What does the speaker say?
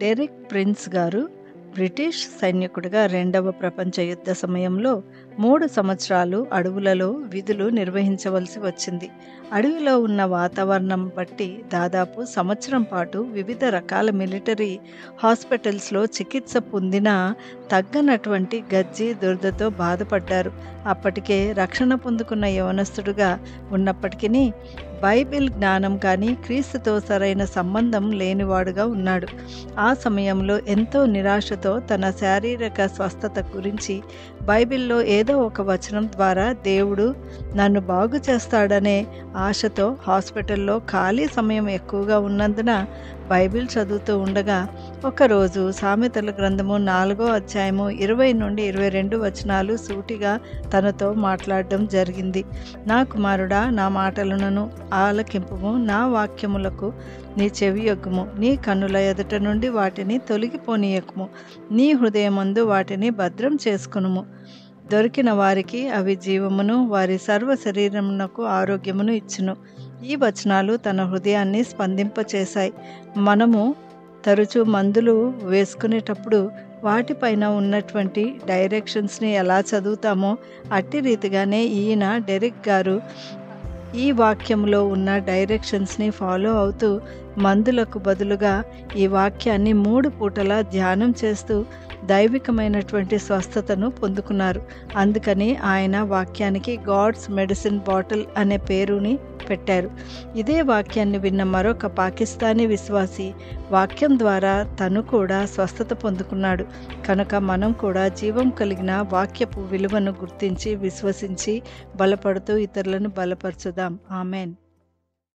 Derek prince గారు British సైనికుడిగా రెండవ ప్రపంచ యుద్ధ సమయంలో 3 సంవత్సరాలు అడవులలో విధులు నిర్వహించవలసి వచ్చింది. అడవిలో ఉన్న వాతావరణం బట్టి దాదాపు సంవత్సరం పాటు వివిధ రకాల మిలిటరీ హాస్పిటల్స్‌లో చికిత్స పొందినా తగ్గనటువంటి గజ్జి, దురదతో బాధపడ్డారు. అప్పటికే రక్షణ పొందుకున్న యవనస్తుడుగా ఉన్నప్పటికినీ బైబిల్ జ్ఞానం కానీ, క్రీస్తుతో సరైన సంబంధం లేనివాడుగా ఉన్నాడు. ఆ సమయంలో ఎంతో నిరాశతో తన శారీరక స్వస్థత గురించి బైబిల్‌లో ఏదో ఒక వచనం ద్వారా దేవుడు నన్ను బాగు చేస్తాడనే ఆశతో హాస్పిటల్‌లో ఖాళీ సమయం ఎక్కువగా ఉన్నందున బైబిల్ చదువుతూ ఉండగా ఒకరోజు సామెతల గ్రంథము 4వ అధ్యాయము 20 నుండి 22 వచనాలు సూటిగా తనతో మాట్లాడడం జరిగింది. నా కుమారుడా, నా మాటలను ఆలకింపుము, నా వాక్యములకు నీ చెవియొగ్గుము, నీ కన్నుల ఎదుట నుండి వాటిని తొలగిపోనీయకుము, నీ హృదయమందు వాటిని భద్రం చేసుకొనుము. దొరికిన వారికి అవి జీవమును, వారి సర్వ శరీరమునకు ఆరోగ్యమును ఇచ్చును. ఈ వచనాలు తన హృదయాన్ని స్పందింపచేశాయి. మనము తరచూ మందులు వేసుకునేటప్పుడు వాటిపైన ఉన్నటువంటి డైరెక్షన్స్‌ని ఎలా చదువుతామో అట్టి రీతిగానే ఈయన డెరెక్ గారు ఈ వాక్యంలో ఉన్న డైరెక్షన్స్‌ని ఫాలో అవుతూ మందులకు బదులుగా ఈ వాక్యాన్ని 3 పూటలా ధ్యానం చేస్తూ దైవికమైనటువంటి స్వస్థతను పొందుకున్నారు. అందుకని ఆయన వాక్యానికి గాడ్స్ మెడిసిన్ బాటిల్ అనే పేరుని పెట్టారు. ఇదే వాక్యాన్ని విన్న మరొక పాకిస్తానీ విశ్వాసి వాక్యం ద్వారా తను కూడా స్వస్థత పొందుకున్నాడు. కనుక మనం కూడా జీవం కలిగిన వాక్యపు విలువను గుర్తించి, విశ్వసించి, బలపడుతూ ఇతరులను బలపరచుదాం. ఆమేన్.